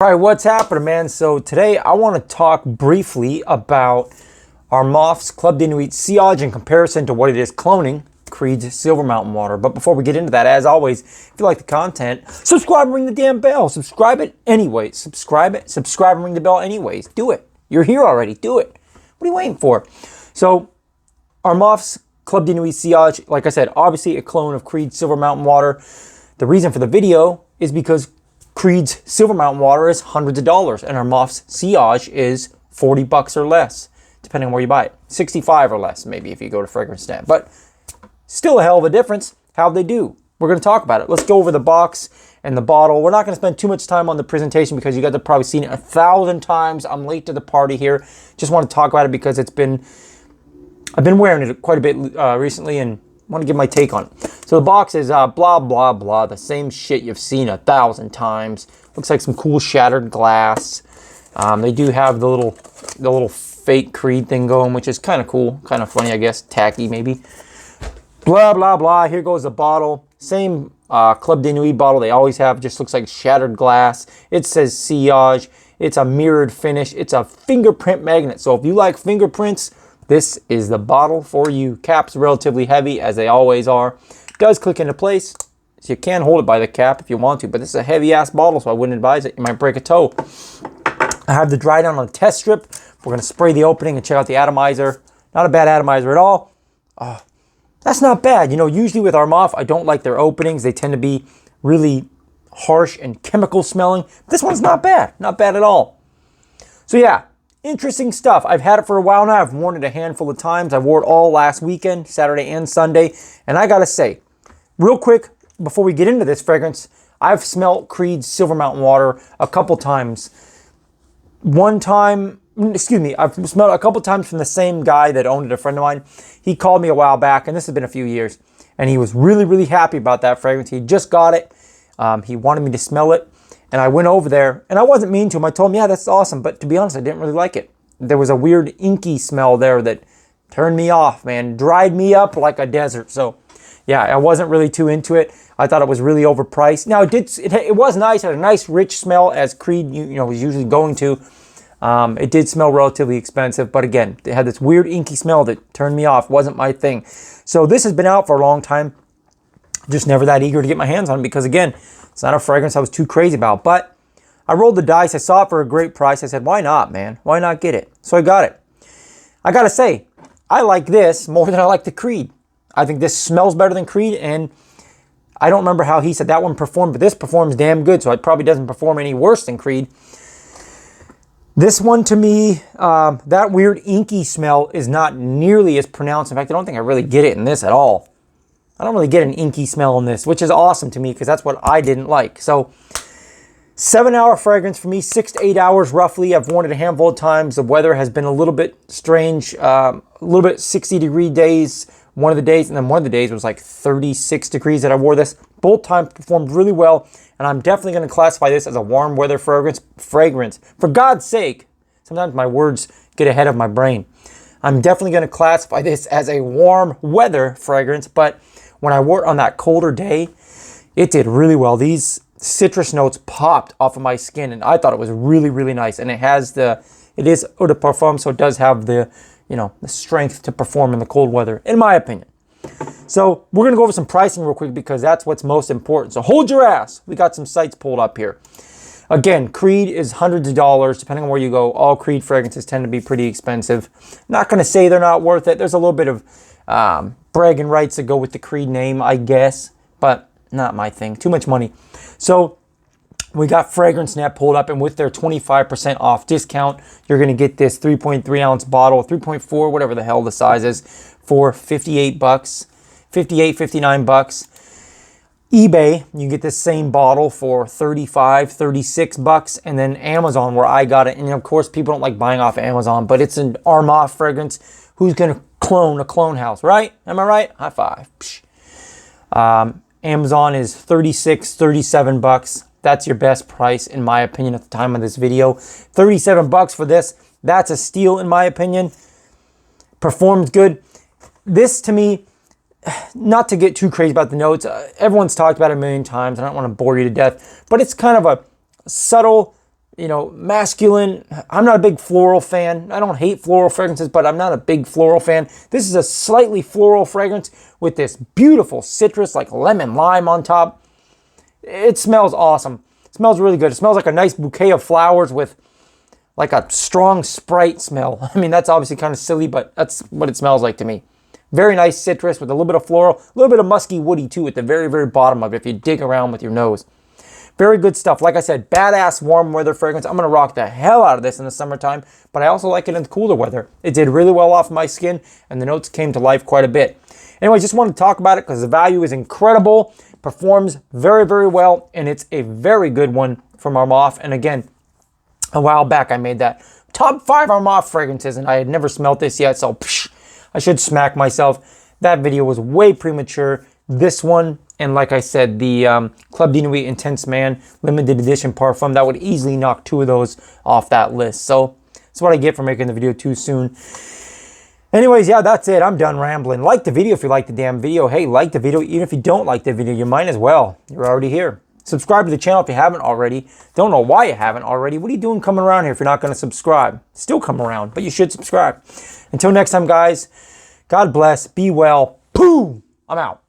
All right, what's happening, man? So today I want to talk briefly about Armaf's Club De Nuit Sillage in comparison to what it is cloning Creed's Silver Mountain Water. But before we get into that, as always, if you like the content, subscribe and ring the damn bell. Subscribe it anyways. Subscribe and ring the bell anyways. Do it. You're here already. Do it. What are you waiting for? So Armaf's Club De Nuit Sillage, like I said, obviously a clone of Creed's Silver Mountain Water. The reason for the video is because Creed's Silver Mountain Water is hundreds of dollars, and Armaf's Sillage is 40 bucks or less, depending on where you buy it. 65 or less, maybe, if you go to Fragrance Net. But still a hell of a difference. How'd they do? We're going to talk about it. Let's go over the box and the bottle. We're not going to spend too much time on the presentation because you guys have probably seen it 1,000 times. I'm late to the party here. Just want to talk about it because I've been wearing it quite a bit recently and want to give my take on it. So the box is blah, blah, blah. The same shit you've seen 1,000 times. Looks like some cool shattered glass. They do have the little fake Creed thing going, which is kind of cool. Kind of funny, I guess. Tacky, maybe. Blah, blah, blah. Here goes the bottle. Same Club De Nuit bottle they always have. Just looks like shattered glass. It says Sillage. It's a mirrored finish. It's a fingerprint magnet. So if you like fingerprints, this is the bottle for you. Cap's relatively heavy, as they always are. Does click into place, so you can hold it by the cap if you want to, but this is a heavy-ass bottle, so I wouldn't advise it. You might break a toe. I have the dry down on the test strip. We're going to spray the opening and check out the atomizer. Not a bad atomizer at all. That's not bad. You know, usually with Armaf, I don't like their openings. They tend to be really harsh and chemical smelling. This one's not bad. Not bad at all. So yeah. Interesting stuff. I've had it for a while now. I've worn it a handful of times. I wore it all last weekend, Saturday and Sunday. And I gotta say, real quick, before we get into this fragrance, I've smelled Creed's Silver Mountain Water a couple times. I've smelled it a couple times from the same guy that owned it, a friend of mine. He called me a while back, and this has been a few years, and he was really, really happy about that fragrance. He just got it. He wanted me to smell it. And I went over there, and I wasn't mean to him. I told him, yeah, that's awesome. But to be honest, I didn't really like it. There was a weird inky smell there that turned me off, man. Dried me up like a desert. So, yeah, I wasn't really too into it. I thought it was really overpriced. Now, it was nice. It had a nice, rich smell, as Creed was usually going to. It did smell relatively expensive. But again, it had this weird inky smell that turned me off. Wasn't my thing. So this has been out for a long time. Just never that eager to get my hands on it because, again, it's not a fragrance I was too crazy about, but I rolled the dice. I saw it for a great price. I said, why not, man? Why not get it? So I got it. I got to say, I like this more than I like the Creed. I think this smells better than Creed, and I don't remember how he said that one performed, but this performs damn good, so it probably doesn't perform any worse than Creed. This one, to me, that weird inky smell is not nearly as pronounced. In fact, I don't think I really get it in this at all. I don't really get an inky smell in this, which is awesome to me because that's what I didn't like. So 7-hour fragrance for me, 6 to 8 hours roughly. I've worn it a handful of times. The weather has been a little bit strange, a little bit 60-degree days one of the days, and then one of the days was like 36 degrees that I wore this. Both times performed really well, and I'm definitely going to classify this as a warm weather fragrance. For God's sake, sometimes my words get ahead of my brain. I'm definitely going to classify this as a warm weather fragrance, but when I wore it on that colder day, it did really well. These citrus notes popped off of my skin, and I thought it was really, really nice. And it is eau de parfum, so it does have the strength to perform in the cold weather, in my opinion. So we're gonna go over some pricing real quick because that's what's most important. So hold your ass. We got some sites pulled up here. Again, Creed is hundreds of dollars, depending on where you go. All Creed fragrances tend to be pretty expensive. Not gonna say they're not worth it. There's a little bit of bragging rights that go with the Creed name, I guess, but not my thing. Too much money. So we got Fragrance Net pulled up, and with their 25% off discount, you're going to get this 3.3 ounce bottle, 3.4, whatever the hell the size is, for 58 bucks, 58, 59 bucks. eBay, you can get this same bottle for 35, 36 bucks, and then Amazon, where I got it, and of course people don't like buying off Amazon, but it's an Armaf fragrance. Who's going to clone a clone house, right? Am I right? High five. Amazon is 36, 37 bucks. That's your best price, in my opinion, at the time of this video. 37 bucks for this. That's a steal, in my opinion. Performs good. This, to me, not to get too crazy about the notes, everyone's talked about it a million times. I don't want to bore you to death, but it's kind of a subtle, you know, masculine. I'm not a big floral fan. I don't hate floral fragrances, but I'm not a big floral fan. This is a slightly floral fragrance with this beautiful citrus, like lemon lime on top. It smells awesome. It smells really good. It smells like a nice bouquet of flowers with like a strong Sprite smell. I mean, that's obviously kind of silly, but that's what it smells like to me. Very nice citrus with a little bit of floral, a little bit of musky woody too at the very, very bottom of it if you dig around with your nose. Very good stuff. Like I said, badass warm weather fragrance. I'm going to rock the hell out of this in the summertime, but I also like it in the cooler weather. It did really well off my skin, and the notes came to life quite a bit. Anyway, just wanted to talk about it because the value is incredible, performs very, very well, and it's a very good one from Armaf. And again, a while back I made that top 5 Armaf fragrances, and I had never smelled this yet, so I should smack myself. That video was way premature. This one, and like I said, the Club De Nuit Intense Man limited edition parfum, that would easily knock 2 of those off that list. So that's what I get for making the video too soon. Anyways, yeah, that's it. I'm done rambling. Like the video if you like the damn video. Hey, like the video. Even if you don't like the video, you might as well. You're already here. Subscribe to the channel if you haven't already. Don't know why you haven't already. What are you doing coming around here if you're not going to subscribe? Still come around, but you should subscribe. Until next time, guys, God bless. Be well. Boom! I'm out.